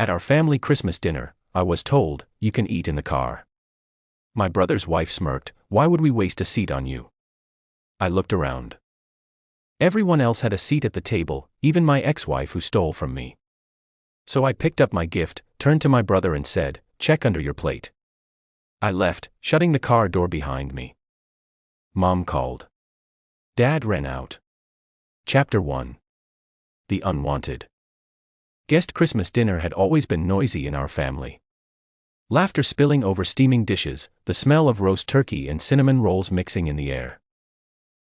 At our family Christmas dinner, I was told, "You can eat in the car." My brother's wife smirked, "Why would we waste a seat on you?" I looked around. Everyone else had a seat at the table, even my ex-wife who stole from me. So I picked up my gift, turned to my brother and said, "Check under your plate." I left, shutting the car door behind me. Mom called. Dad ran out. Chapter 1. The Unwanted. Guest Christmas dinner had always been noisy in our family. Laughter spilling over steaming dishes, the smell of roast turkey and cinnamon rolls mixing in the air.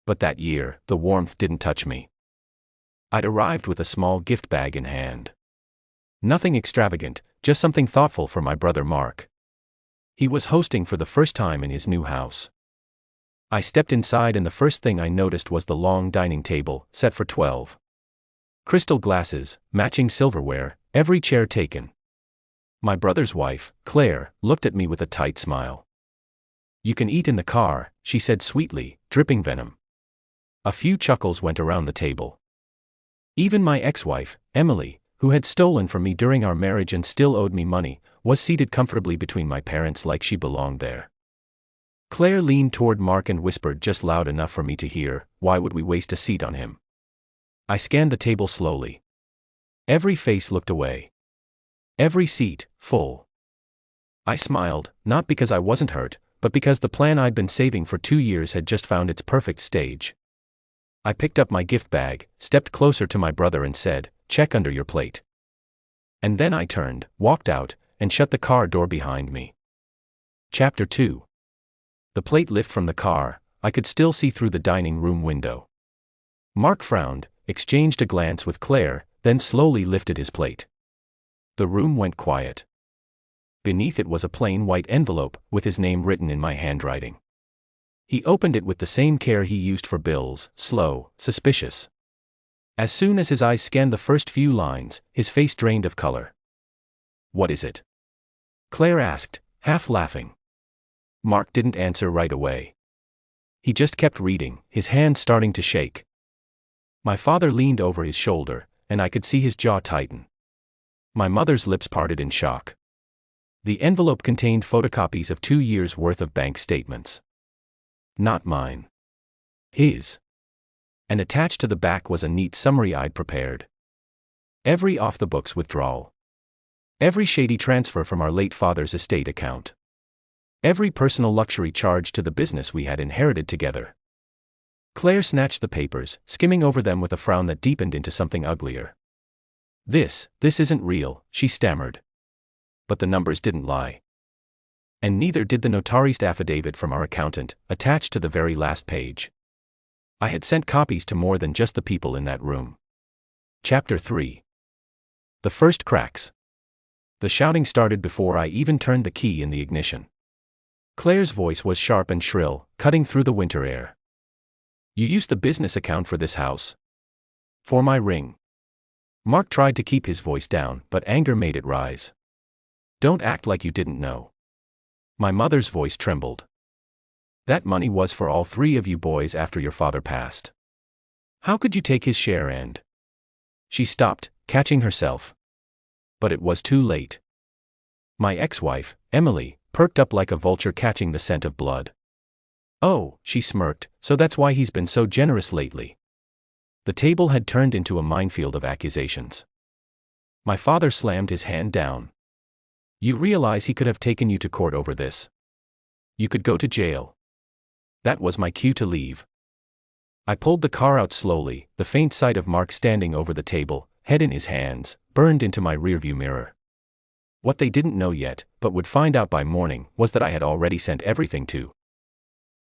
But that year, the warmth didn't touch me. I'd arrived with a small gift bag in hand. Nothing extravagant, just something thoughtful for my brother Mark. He was hosting for the first time in his new house. I stepped inside and the first thing I noticed was the long dining table, set for 12. Crystal glasses, matching silverware, every chair taken. My brother's wife, Claire, looked at me with a tight smile. "You can eat in the car," she said sweetly, dripping venom. A few chuckles went around the table. Even my ex-wife, Emily, who had stolen from me during our marriage and still owed me money, was seated comfortably between my parents like she belonged there. Claire leaned toward Mark and whispered just loud enough for me to hear, "Why would we waste a seat on him?" I scanned the table slowly. Every face looked away. Every seat, full. I smiled, not because I wasn't hurt, but because the plan I'd been saving for 2 years had just found its perfect stage. I picked up my gift bag, stepped closer to my brother and said, "Check under your plate." And then I turned, walked out, and shut the car door behind me. Chapter 2. The plate lift from the car, I could still see through the dining room window. Mark frowned, exchanged a glance with Claire, then slowly lifted his plate. The room went quiet. Beneath it was a plain white envelope, with his name written in my handwriting. He opened it with the same care he used for bills, slow, suspicious. As soon as his eyes scanned the first few lines, his face drained of color. "What is it?" Claire asked, half laughing. Mark didn't answer right away. He just kept reading, his hand starting to shake. My father leaned over his shoulder, and I could see his jaw tighten. My mother's lips parted in shock. The envelope contained photocopies of 2 years' worth of bank statements. Not mine. His. And attached to the back was a neat summary I'd prepared. Every off-the-books withdrawal. Every shady transfer from our late father's estate account. Every personal luxury charge to the business we had inherited together. Claire snatched the papers, skimming over them with a frown that deepened into something uglier. This isn't real," she stammered. But the numbers didn't lie. And neither did the notarized affidavit from our accountant, attached to the very last page. I had sent copies to more than just the people in that room. Chapter 3. The first cracks. The shouting started before I even turned the key in the ignition. Claire's voice was sharp and shrill, cutting through the winter air. "You used the business account for this house?" "For my ring." Mark tried to keep his voice down, but anger made it rise. "Don't act like you didn't know." My mother's voice trembled. "That money was for all 3 of you boys after your father passed. How could you take his share and—" She stopped, catching herself. But it was too late. My ex-wife, Emily, perked up like a vulture catching the scent of blood. "Oh," she smirked, "so that's why he's been so generous lately." The table had turned into a minefield of accusations. My father slammed his hand down. "You realize he could have taken you to court over this? You could go to jail." That was my cue to leave. I pulled the car out slowly, the faint sight of Mark standing over the table, head in his hands, burned into my rearview mirror. What they didn't know yet, but would find out by morning, was that I had already sent everything to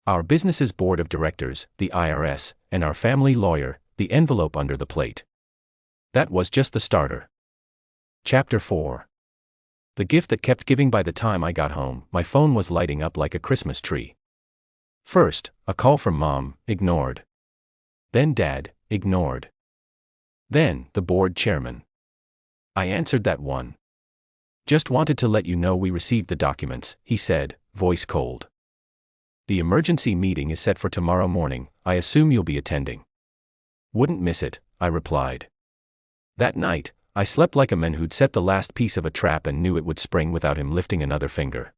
our business's board of directors, the IRS, and our family lawyer, the envelope under the plate. That was just the starter. Chapter 4. The gift that kept giving. By the time I got home, my phone was lighting up like a Christmas tree. First, a call from Mom, ignored. Then Dad, ignored. Then, the board chairman. I answered that one. "Just wanted to let you know we received the documents," he said, voice cold. "The emergency meeting is set for tomorrow morning, I assume you'll be attending." "Wouldn't miss it," I replied. That night, I slept like a man who'd set the last piece of a trap and knew it would spring without him lifting another finger.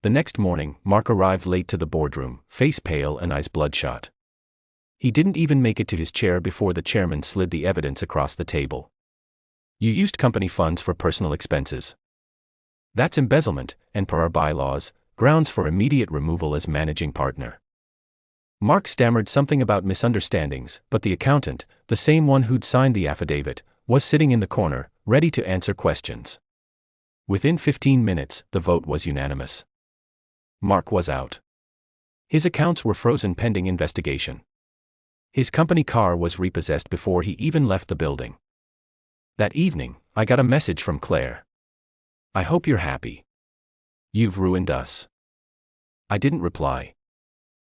The next morning, Mark arrived late to the boardroom, face pale and eyes bloodshot. He didn't even make it to his chair before the chairman slid the evidence across the table. You used company funds for personal expenses. That's embezzlement, and per our bylaws, grounds for immediate removal as managing partner. Mark stammered something about misunderstandings, but the accountant, the same one who'd signed the affidavit, was sitting in the corner, ready to answer questions. Within 15 minutes, the vote was unanimous. Mark was out. His accounts were frozen pending investigation. His company car was repossessed before he even left the building. That evening, I got a message from Claire. I hope you're happy. You've ruined us. I didn't reply.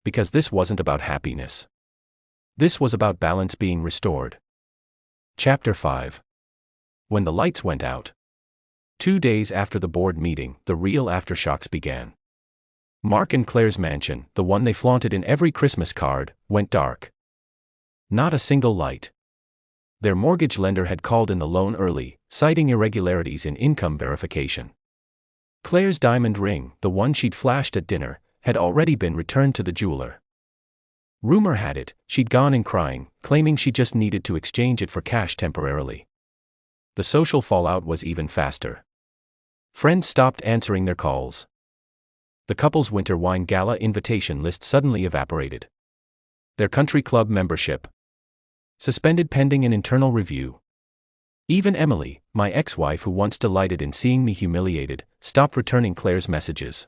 Because this wasn't about happiness. This was about balance being restored. Chapter 5. When the lights went out. 2 days after the board meeting, the real aftershocks began. Mark and Claire's mansion, the one they flaunted in every Christmas card, went dark. Not a single light. Their mortgage lender had called in the loan early, citing irregularities in income verification. Claire's diamond ring, the one she'd flashed at dinner, had already been returned to the jeweler. Rumor had it, she'd gone in crying, claiming she just needed to exchange it for cash temporarily. The social fallout was even faster. Friends stopped answering their calls. The couple's winter wine gala invitation list suddenly evaporated. Their country club membership suspended pending an internal review. Even Emily, my ex-wife who once delighted in seeing me humiliated, stopped returning Claire's messages.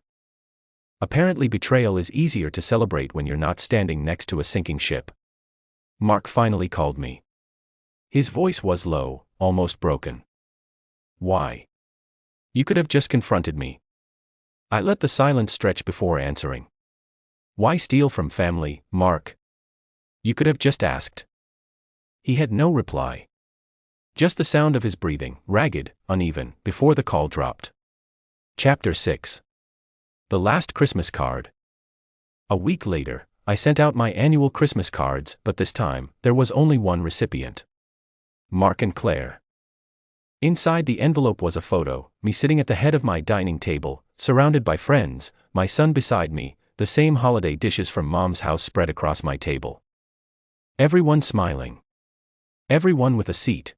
Apparently betrayal is easier to celebrate when you're not standing next to a sinking ship. Mark finally called me. His voice was low, almost broken. Why? You could have just confronted me. I let the silence stretch before answering. Why steal from family, Mark? You could have just asked. He had no reply. Just the sound of his breathing, ragged, uneven, before the call dropped. Chapter 6. The last Christmas card. A week later, I sent out my annual Christmas cards, but this time, there was only one recipient. Mark and Claire. Inside the envelope was a photo, me sitting at the head of my dining table, surrounded by friends, my son beside me, the same holiday dishes from Mom's house spread across my table. Everyone smiling. Everyone with a seat.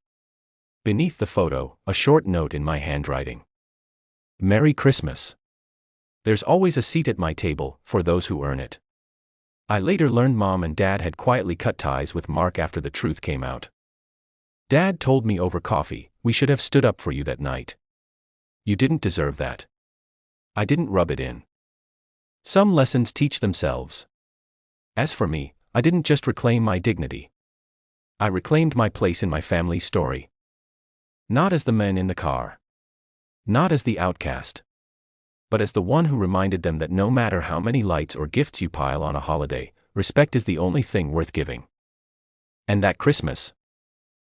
Beneath the photo, a short note in my handwriting. Merry Christmas. There's always a seat at my table, for those who earn it. I later learned Mom and Dad had quietly cut ties with Mark after the truth came out. Dad told me over coffee, we should have stood up for you that night. You didn't deserve that. I didn't rub it in. Some lessons teach themselves. As for me, I didn't just reclaim my dignity. I reclaimed my place in my family's story. Not as the man in the car. Not as the outcast. But as the one who reminded them that no matter how many lights or gifts you pile on a holiday, respect is the only thing worth giving. And that Christmas.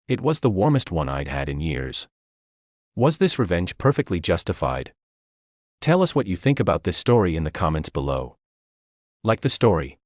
It was the warmest one I'd had in years. Was this revenge perfectly justified? Tell us what you think about this story in the comments below. Like the story.